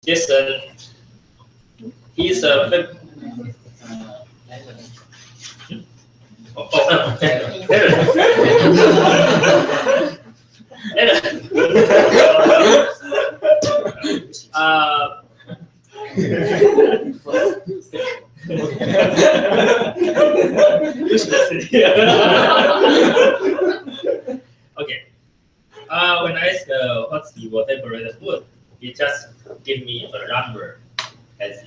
Jason, he's a okay. When I ask what's your favorite food, he just give me a number as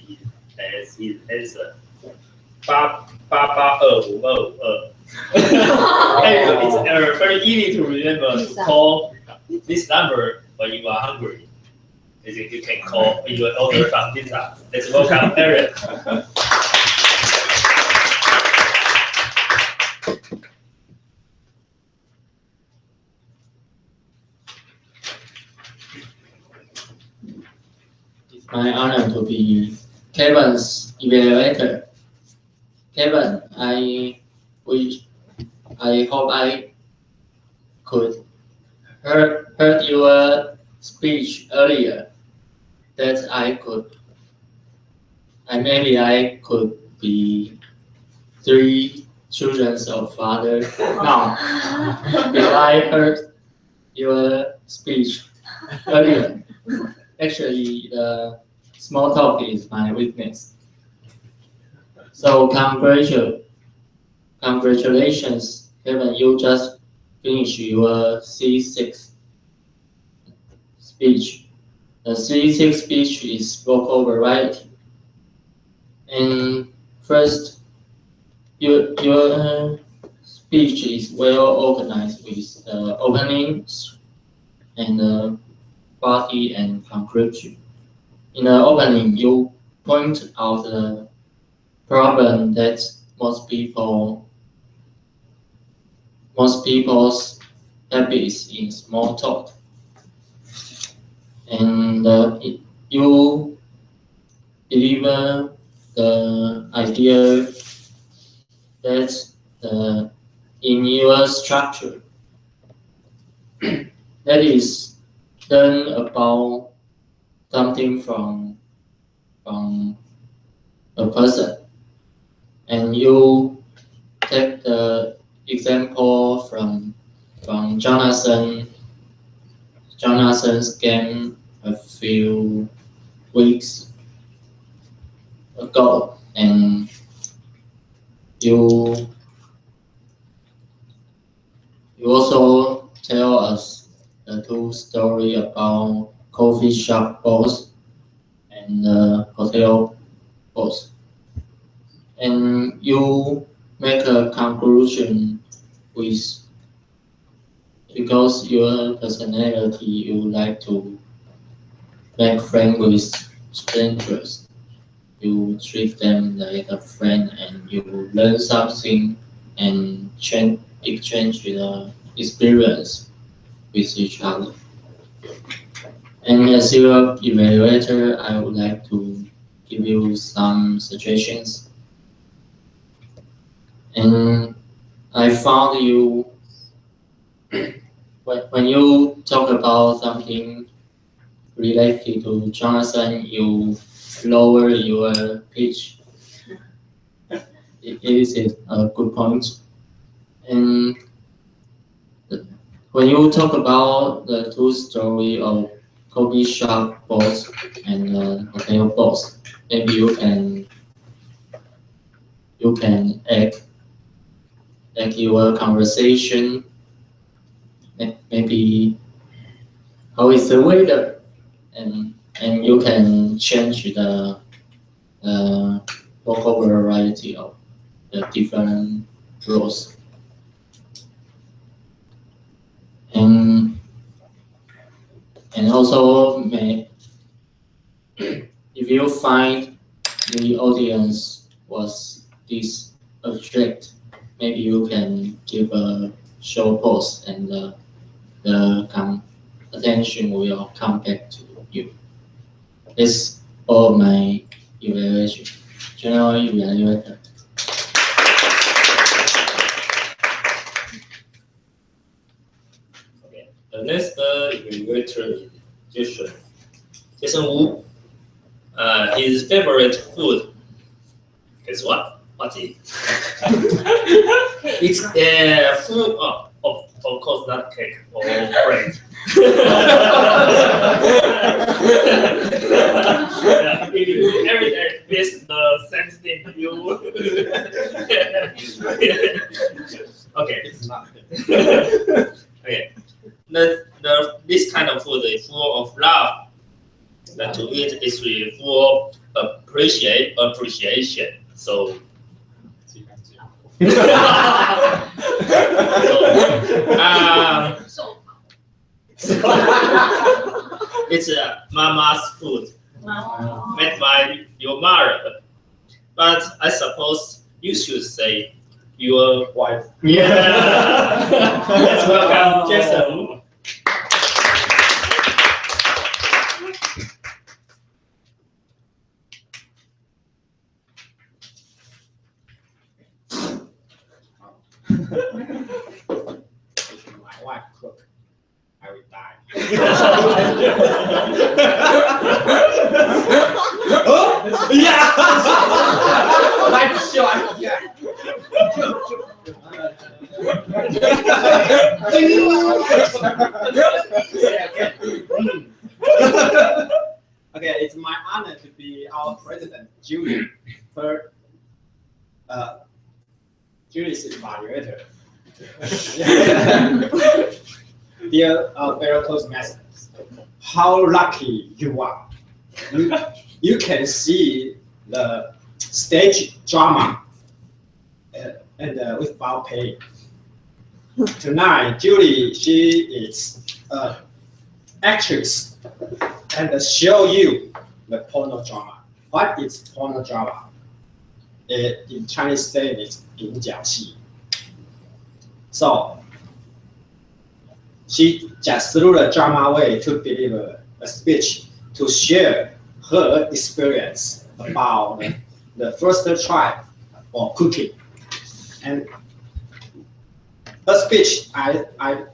his answer. 88222. It's very easy to remember to call this number when you are hungry. As if you can call when you order some pizza. Let's welcome Eric. It's my honor to be Kevin's evaluator. Kevin, I hope I could heard your speech earlier. That maybe I could be 3 children's of father now. If I heard your speech earlier, actually the small talk is my weakness. So congratulations, Kevin. You just finished your C6 speech. The C6 speech is vocal variety. And first, your speech is well organized with the openings and the body and conclusion. In the opening, you point out the problem that most people's habits in small talk, and you deliver the idea that in your structure that is learn about something from a person, and you take the example from Jonathan's game a few weeks ago, and you also tell us the 2 story about coffee shop boss and hotel boss, and you make a conclusion with because your personality you like to make friends with strangers. You treat them like a friend and you learn something and exchange the experience with each other. And as your evaluator, I would like to give you some suggestions. And I found you, when you talk about something related to Jonathan, you lower your pitch. It is a good point. And when you talk about the 2 story of coffee shop boss and hotel boss, maybe you can add your conversation. Maybe how is the weather, and you can change the vocal variety of the different roles. And also if you find the audience was this abstract, maybe you can give a short pause and the attention will come back to you. It's all my evaluation. General evaluator. Okay. The next evaluator is Jason. Jason Wu. his favorite food. Guess what? What is? It's food. Of course, not cake or bread. Yeah, if every day is the same thing, you. Okay. It's not. Okay. This kind of food is full of love. That to eat is really full of appreciation. So. It's mama's food made by your mother, but I suppose you should say your Wife. Yeah. Let's welcome Jason. If my wife cook, I will die. Oh, yeah. Life short. Yeah. Okay, it's my honor to be our president, Julie. For Julie's evaluator. Dear fellow Toastmasters, how lucky you are. You can see the stage drama and without pay. Tonight, Julie, she is an actress and show you the porno drama. What is porno drama? In Chinese saying it's 独角戏. So she just threw the drama way to deliver a speech to share her experience about the first try for cooking. And her speech, I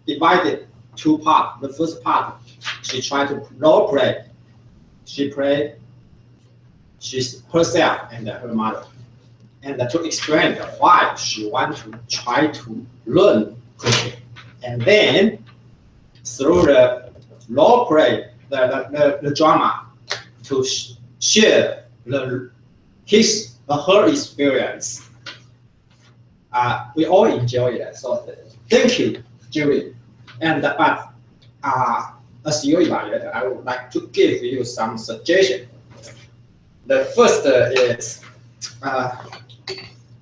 divided two parts. The first part, she tried to role play. She played she's herself and her mother, and to explain why she wants to try to learn cooking. And then through the role play, the drama, to share her experience. We all enjoy it. So thank you, Julie. And but as your evaluator, I would like to give you some suggestions. The first is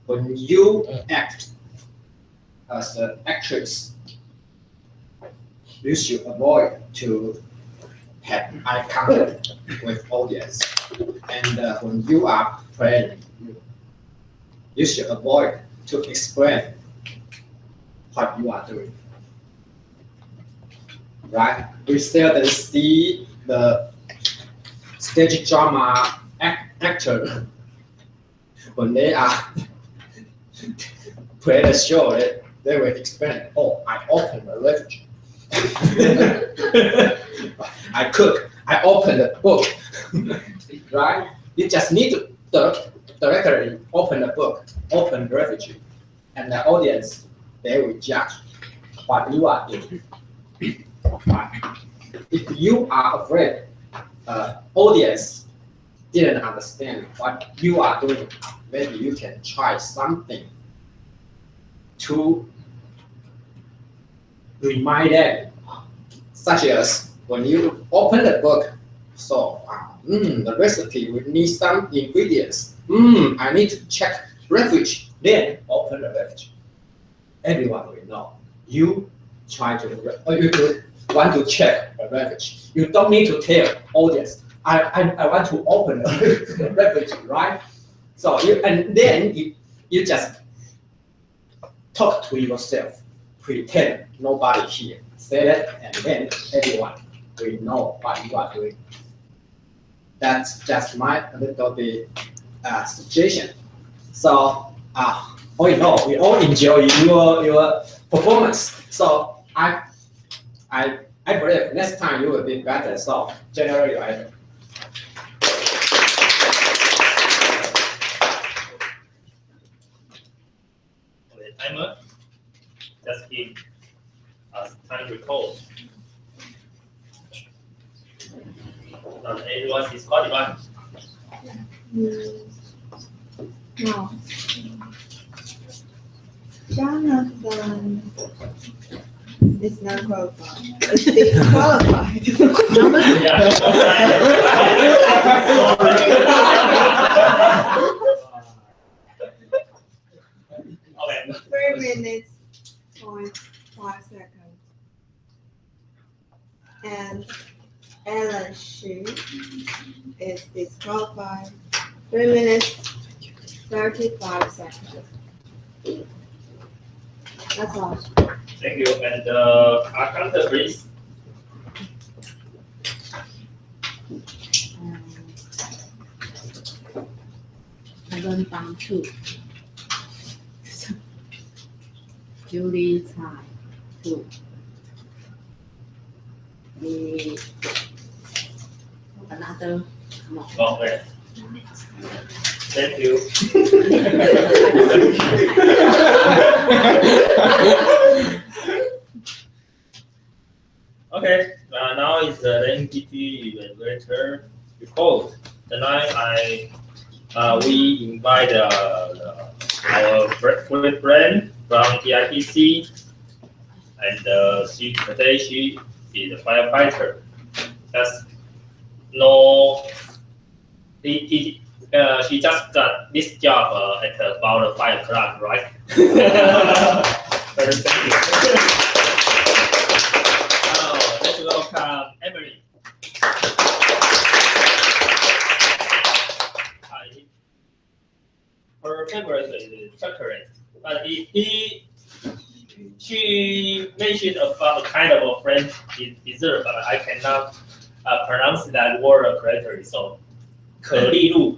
when you act as an actress, you should avoid to have eye contact with audience. And when you are playing, you should avoid to explain what you are doing. Right? We seldom see the stage drama actor when they are play the show. They will explain, oh, I opened a refugee. I cook. I open the book. Right? You just need to directly open the book, open the refugee, and the audience, they will judge what you are doing. If you are afraid, audience didn't understand what you are doing, maybe you can try something to remind them, such as when you open the book, so the recipe will need some ingredients. I need to check refuge, then open the refuge. Everyone will know. You try to, you want to check a refuge. You don't need to tell audience, I want to open the refuge, right? So and then you just talk to yourself, pretend nobody here. Say that, and then everyone will know what you are doing. That's just my little bit suggestion. So all in all, we all enjoy your performance. So I believe next time you will be better. So generally, in as time record. Does anyone disqualify? No. Jonathan is not qualified. It's disqualified. Okay. 3 minutes, 0.5 seconds. And Ellen Xu is disqualified. 3 minutes, 35 seconds. That's all. Thank you. And counter, please. No.2. Julie Tsai, 2. Another. Okay. Thank you. Okay, now is the NTT evaluator report. Tonight, we invite our great friend from TIPC, and today she is a firefighter. Just no, she just got this job at about 5 o'clock, right? Very thank you. Now, let's welcome Emily. Her favorite is chocolate, but she mentioned about a kind of a French dessert, but I cannot pronounce that word correctly. So, 可丽露,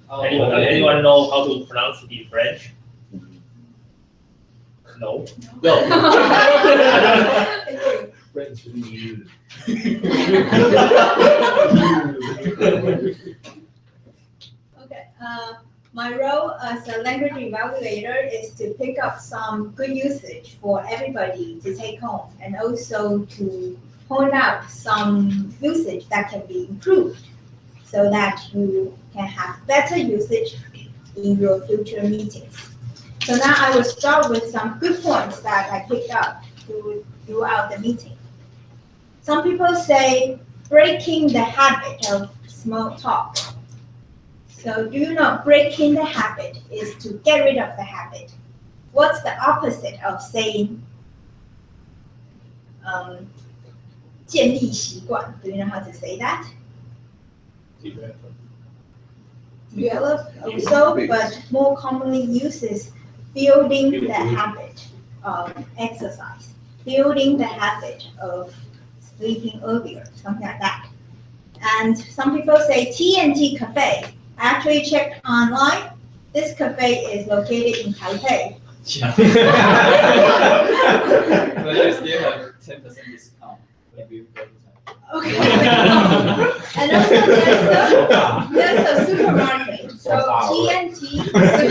anyone know how to pronounce it in French? No. French. Okay. My role as a language evaluator is to pick up some good usage for everybody to take home, and also to point out some usage that can be improved, so that you can have better usage in your future meetings. So now I will start with some good points that I picked up throughout the meeting. Some people say breaking the habit of small talk. So do you know breaking the habit is to get rid of the habit? What's the opposite of saying 建立习惯? Do you know how to say that? Develop also, but more commonly uses building the habit of exercise, building the habit of sleeping earlier, something like that. And some people say TNT Cafe. I actually checked online. This cafe is located in Taipei. But you still have 10% discount when you go to Taipei. Okay. And also there's a supermarket. So TNT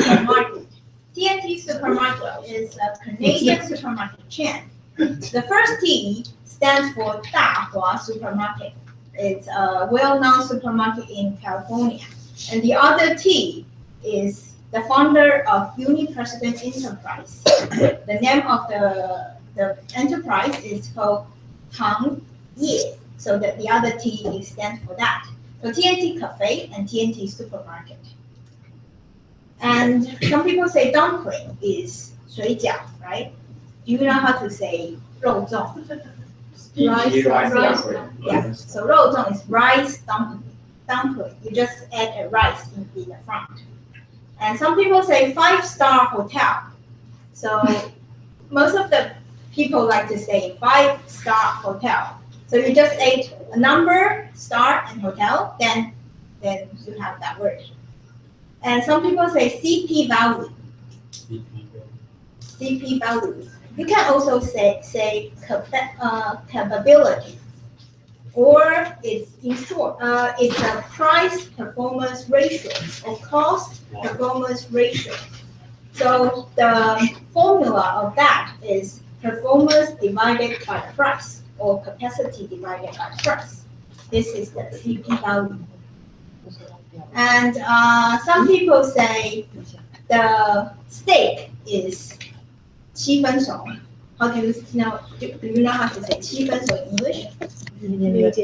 Supermarket. TNT Supermarket is a Canadian supermarket chain. The first T stands for Dahua Supermarket. It's a well-known supermarket in California. And the other T is the founder of Uni-President Enterprise. The name of the enterprise is called Tang Ye. So that the other T stands for that. So TNT Cafe and TNT Supermarket. And some people say dumpling is 水饺, right? Do you know how to say 肉粽? Rice. Yeah. So 肉粽 is rice dumpling. You just add a rice in the front. And some people say 5-star hotel. So most of the people like to say 5-star hotel. So you just add a number, star, and hotel, then you have that word. And some people say CP value. CP value. You can also say capability, or it's in short, it's a price performance ratio or cost performance ratio. So the formula of that is performance divided by price or capacity divided by price. This is the CP value. And some people say the stake is 七分熟. How do you know? Do you know how to say 七分熟in English?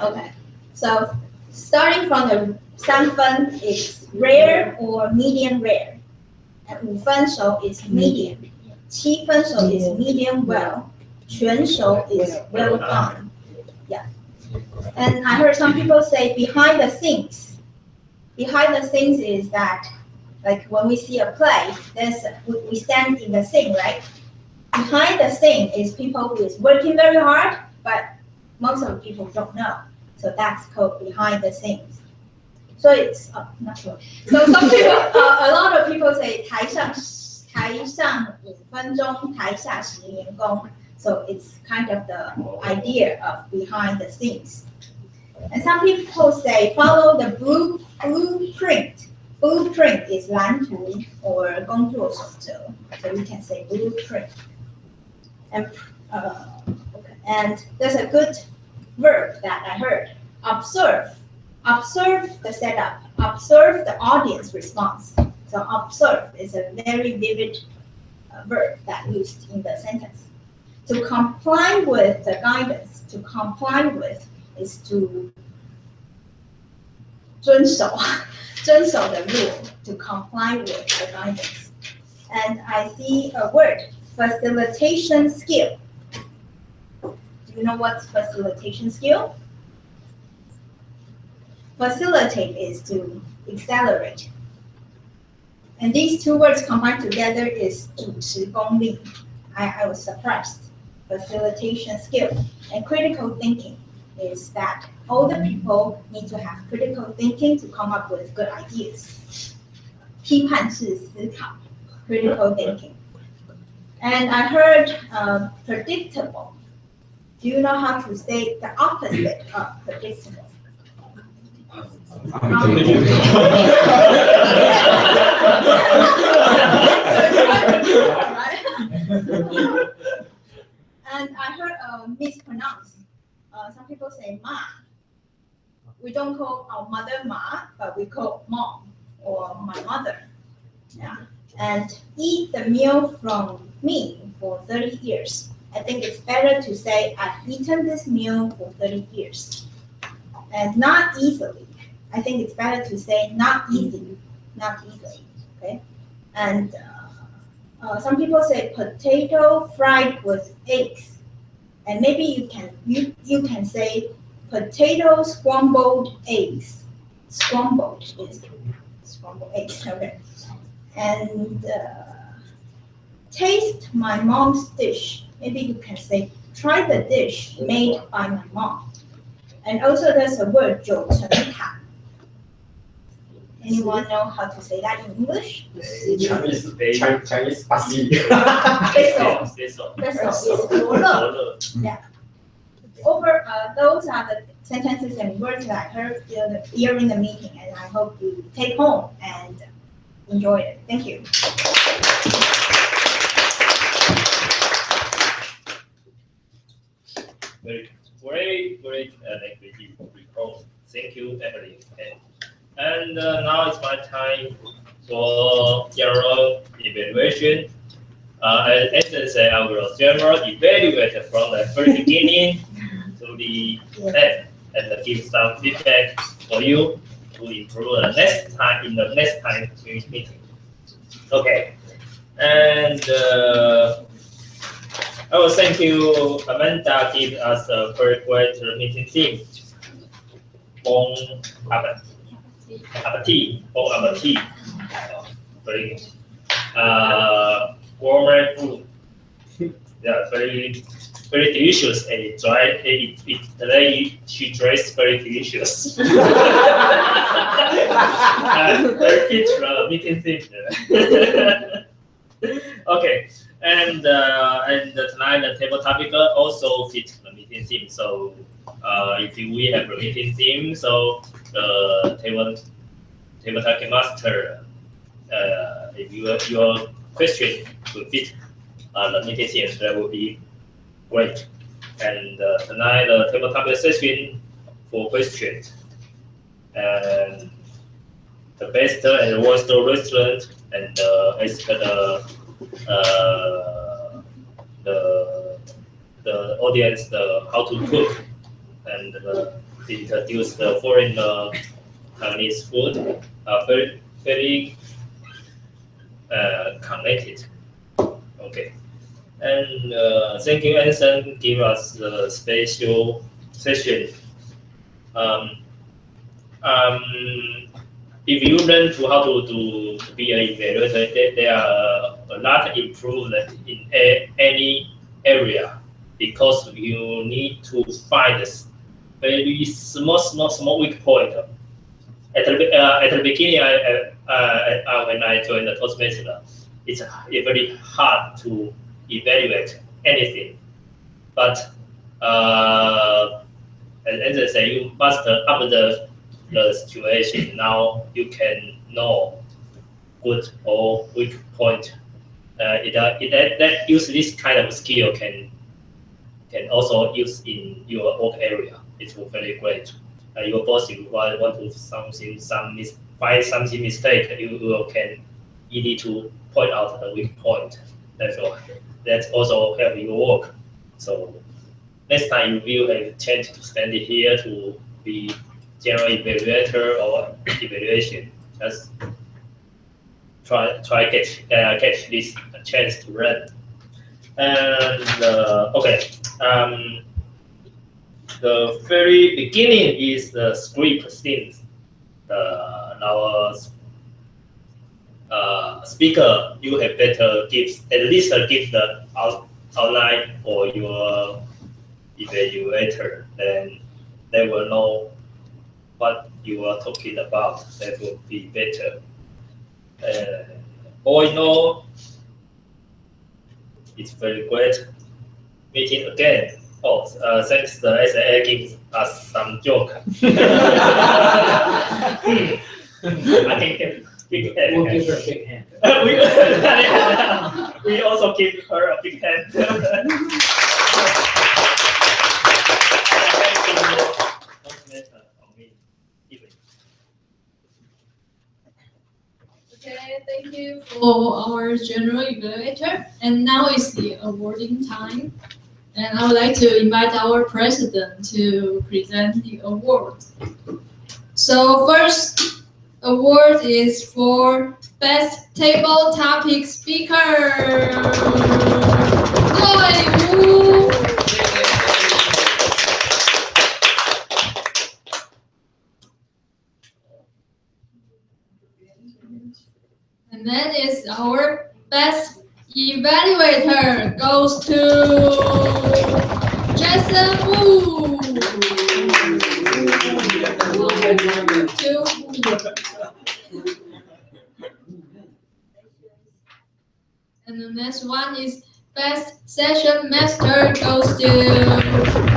Okay. So starting from the 三分 is rare or medium rare, and 五分熟 is medium, 七分熟 is medium well, 全熟 is well done. Yeah. And I heard some people say behind the scenes. Behind the scenes is that, like when we see a play, we stand in the scene, right? Behind the scene is people who is working very hard, but most of the people don't know. So that's called behind the scenes. So it's not sure. So some people, a lot of people say 台上5分钟，台下10年功. So it's kind of the idea of behind the scenes. And some people say follow the blueprint. Blueprint is 蓝图 or 工作守则. So we can say blueprint. And okay. And there's a good verb that I heard. Observe. Observe the setup. Observe the audience response. So observe is a very vivid verb that used in the sentence. To comply with the guidance. To comply with is to 遵守the rule, to comply with the guidance. And I see a word, facilitation skill. Do you know what's facilitation skill? Facilitate is to accelerate. And these two words combined together is 主持功力. I was surprised. Facilitation skill. And critical thinking is that all the people need to have critical thinking to come up with good ideas. 批判式思考, critical thinking. And I heard predictable. Do you know how to say the opposite of predictable? And I heard mispronounced. Some people say ma. We don't call our mother ma, but we call mom or my mother. Yeah. And eat the meal from me for 30 years. I think it's better to say I've eaten this meal for 30 years. And not easily. I think it's better to say not easily. Not easily. Okay. And some people say potato fried with eggs. And maybe you can say potato scrambled eggs. Scrambled is scrambled eggs. Okay. And taste my mom's dish. Maybe you can say try the dish made by my mom. And also there's a word 九层塔. Anyone know how to say that in English? Chinese spicy. Basil is 罗勒. Yeah. Those are the sentences and words that I heard during the meeting, and I hope you take home and enjoy it. Thank you. Very great language report. Thank you, Emily. And now it's my time for general evaluation. As I said, I will general evaluate from the very beginning to the end and give some feedback for you to improve the next time in the next time meeting. Okay, and I will thank you, Amanda, give us a very great meeting theme. Bon appetit, bon appetit. Very gourmet food. Yeah, very delicious and dry. Today she dressed very delicious. Very picture meeting theme. Okay, and tonight the table topic also fits the meeting theme. So if we have a meeting theme, so the table topic master, if your question will fit the meeting seems that will be great. And tonight the tabletop session for questions and the best and worst restaurant and ask the audience how to cook and introduce the foreign Chinese food very connected. Okay. And thank you, Anson, give us the special session. If you learn how to be an evaluator, there are a lot of improvement in any area because you need to find a very small weak point. At the beginning, when I joined the Toastmaster, it's very hard to evaluate anything. But as I say, you must up the situation. Now you can know good or weak point. That use this kind of skill can also use in your work area. It's very great. Your boss, if you want to find something mistake, you can easy to point out the weak point. That also help your work. So next time you will have a chance to stand here to be general evaluator or evaluation. Just try catch this chance to learn. And okay, the very beginning is the script since our speaker, you have better at least give the outline for your evaluator, then they will know what you are talking about. That will be better. All in all, it's very great meeting again. Oh, thanks the SAA gives us some joke. I think big hand. We'll give her a big hand. We also give her a big hand. Okay, thank you for our general evaluator. And now is the awarding time. And I would like to invite our president to present the award. So first award is for Best Table Topic Speaker. Wu. And then is our Best Evaluator goes to Jason Wu. And the next one is Best Session Master goes to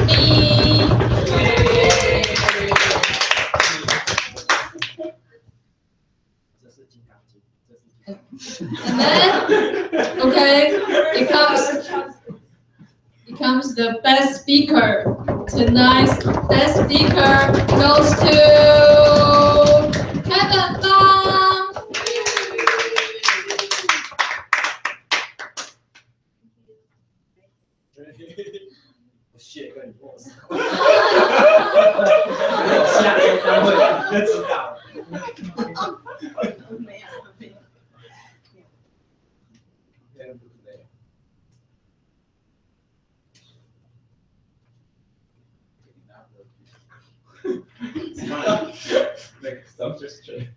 me. And then, okay, it comes the best speaker. Tonight's best speaker goes to Kevin Bang.下周单位就知道了。Make some gesture.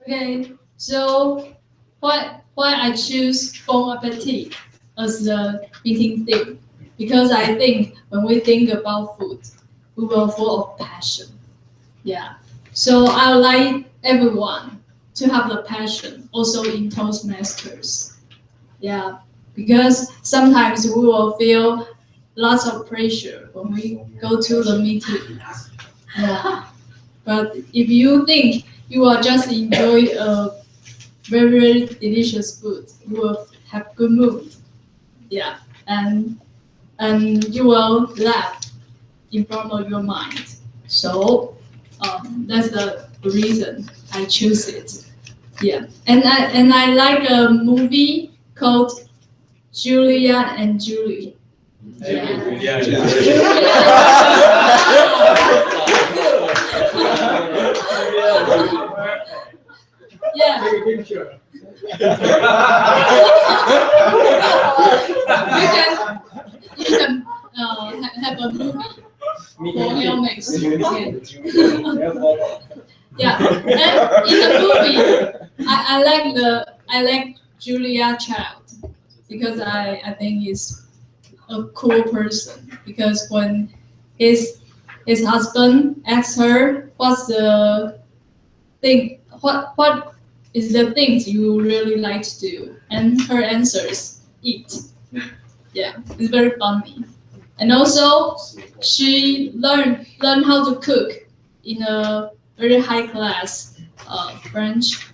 Okay, so why I choose Bon Appetit as the meeting theme? Because I think when we think about food, we will full of passion. Yeah. So I would like everyone to have the passion also in Toastmasters. Yeah. Because sometimes we will feel lots of pressure when we go to the meeting. Yeah. But if you think you are just enjoy a very, very delicious food, you will have good mood. Yeah. And you will laugh in front of your mind. So that's the reason I choose it. Yeah. And I like a movie called Julia and Julie. Yeah. Yeah. You can have a movie for Elmex. Yeah. And in the movie, I like Julia Child because I think he's a cool person. Because when his husband asks her what's the thing, what is the things you really like to do, and her answers eat. Yeah, it's very funny. And also she learned how to cook in a very high class French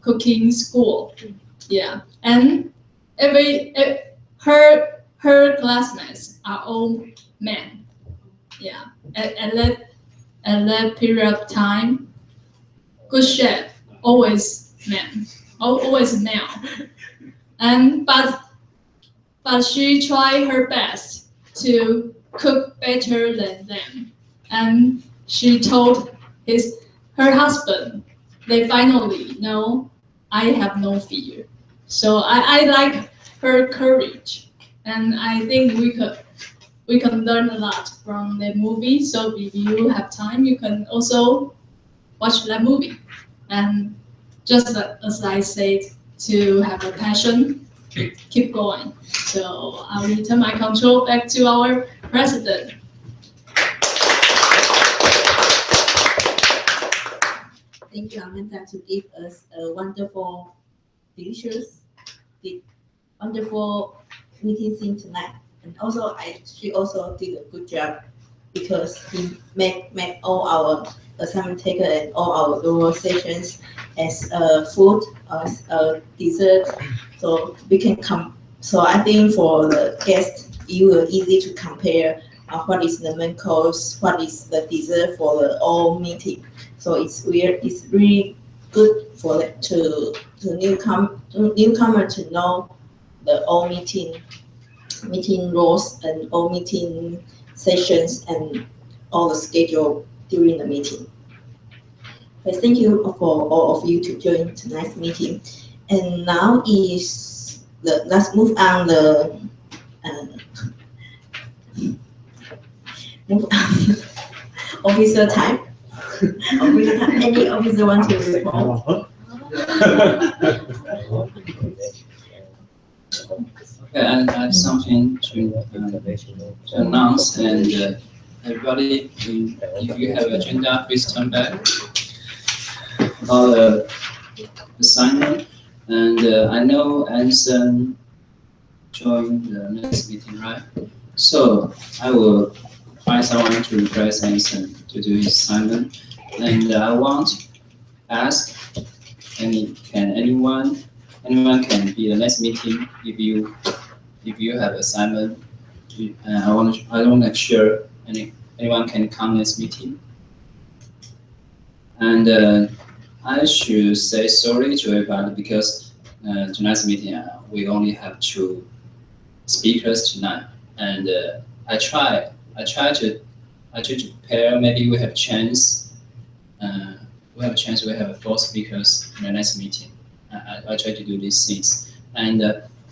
cooking school. Yeah, and her classmates are all men. Yeah, at that period of time, good chef always men, always male. And but she tried her best to cook better than them. And she told her husband, they finally know I have no fear. So I like her courage. And I think we can learn a lot from the movie. So if you have time, you can also watch that movie. And just as I said, to have a passion, keep going. So I'll return my control back to our president. Thank you, Amanda, to give us a wonderful, delicious, wonderful meeting scene tonight. And also, she also did a good job because he made all our assignment taker and all our oral sessions as food, as dessert, so we can come. So I think for the guests, it will easy to compare what is the main course, what is the dessert for the all meeting. So it's really good for the newcomer to know the all meeting rules and all meeting sessions and all the schedule during the meeting. But thank you for all of you to join tonight's meeting. And now let's move on officer time. Any officer want to report? Okay, I have something to announce, and everybody, if you have agenda, please turn back. About the assignment, and I know Anson joined the next meeting, right? So I will find someone to replace Anson to do his assignment, and I want to ask, can anyone can be the next meeting if you have assignment. I want to make sure anyone can come next meeting. And I should say sorry to everybody because tonight's meeting we only have 2 speakers tonight, and I try to prepare. Maybe we have chance. We have 4 speakers in the next meeting. I try to do these things, and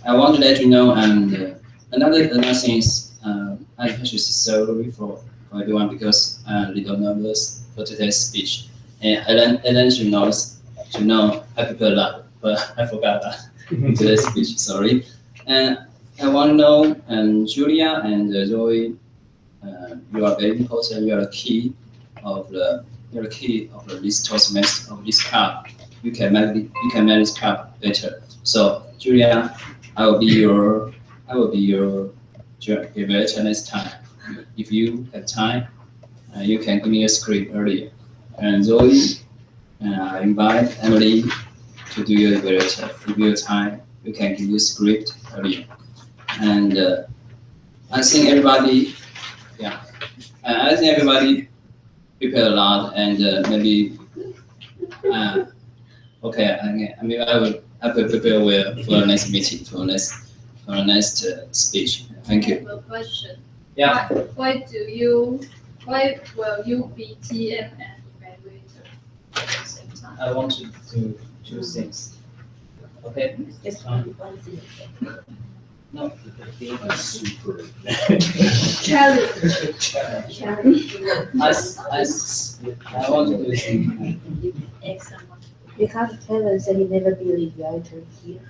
I want to let you know. And another thing is, I should say sorry for everyone because I'm a little nervous for today's speech. And Ellen should know I prepared a lot, but I forgot that today's speech. Sorry. And I want to know, Julia and Zoe, you are very important. You are the key of this Toastmaster of this club. You can manage this club better. So Julia, I will be your evaluator next time. If you have time, you can give me a script earlier. And Zoe, invite Emily to do your evaluator. If you have time, you can give you script earlier. And I think everybody, I think everybody prepared a lot, and maybe, okay, maybe I will prepare well for the next meeting, for the next speech. Thank I you. have a question. Yeah. Why will you be TM and evaluator at the same time? I want to do two things. Okay. Just Um, one thing. No. Super. Challenge. Challenge. I want to do something. Ask someone. Because Kevin said he never believed the item here.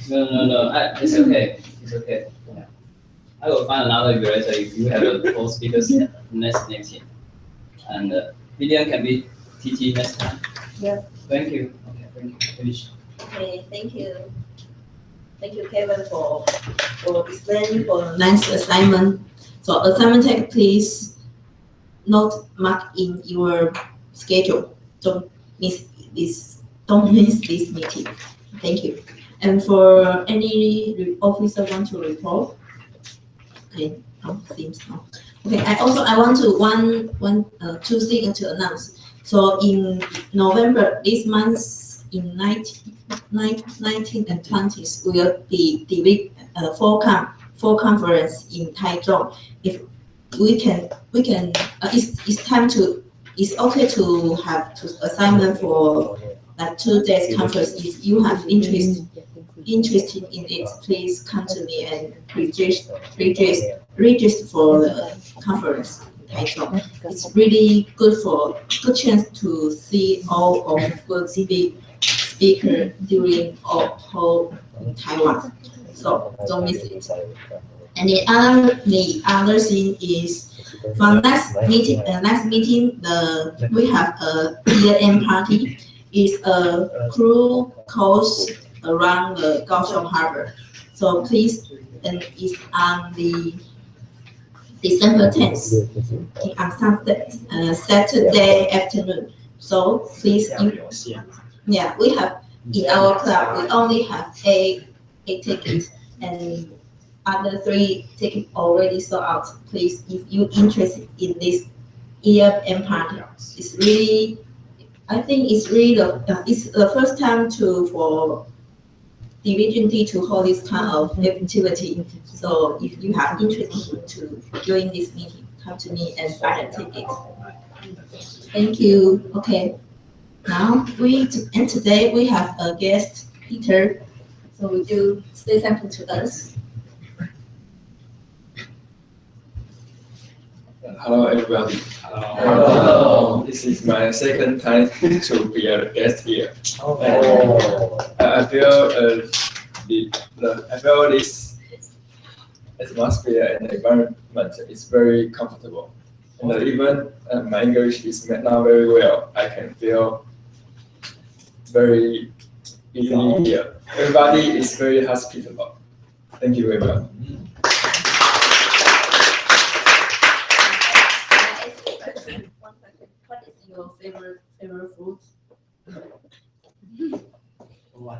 No. It's okay. It's okay. Yeah. I will find another evaluator if you have a full speakers next meeting. And Vivian can be TT next time. Yeah. Thank you. Okay, thank you. Finish. Okay, thank you. Thank you, Kevin, for explaining for next assignment. So assignment tag, please mark in your schedule. Don't miss this. Don't miss this meeting. Thank you. And for any officer want to report. Okay, no, seems no. Okay, I want to two things to announce. So in November this month, in 19 and 20s, we will be full conference in Taichung. If we can, it's okay to have assignment for like 2 days conference. If you have interested in it, please come to me and register for the conference in Taichung. It's really good chance to see all of the speaker during whole Taiwan. So don't miss it. And the other thing is, for next meeting, we have a year-end party. It's a cruise course around the Kaohsiung Harbor. So please, and it's on the December 10th, on Saturday afternoon. So please, we have in our club, we only have a ticket, and other 3 tickets already sold out. Please, if you're interested in this year-end party, it's really, I think it's really it's the first time for Division D to hold this kind of activity. So if you have interest to join this meeting, come to me and buy a ticket. Thank you. Okay. Now today we have a guest, Peter. So would you say something to us? Hello everybody. This is my second time to be a guest here. I feel this atmosphere and environment is very comfortable. And even my English is not very well, I can feel very easily here. Everybody is very hospitable. Thank you very much. What is your favorite food? My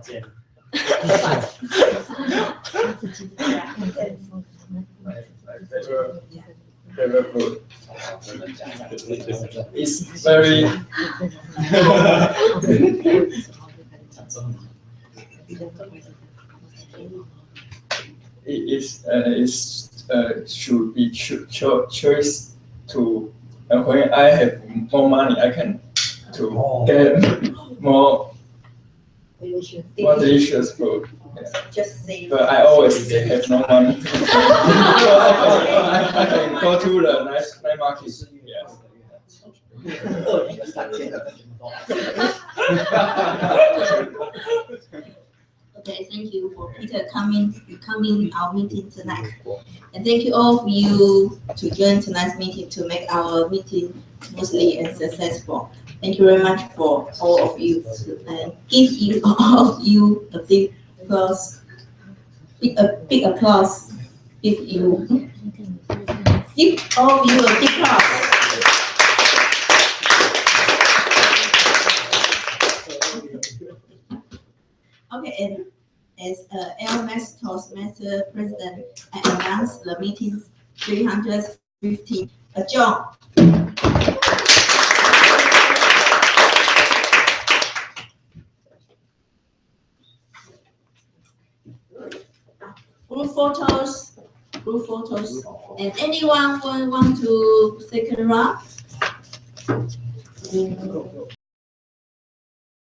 favorite food is very should be choice to when I have more money, I can to get more delicious food. Yeah. Just say. But I always have no money. So I can go to the night market. Yes. Okay, thank you for Peter coming our meeting tonight. And thank you all of you to join tonight's meeting to make our meeting smoothly and successful. Thank you very much for all of you, and give you all of you a big applause. big applause if you give all of you a big applause. Okay, and as LMS Toastmaster President, I announce the meeting 315 adjourned. Group photos, and anyone want to second round?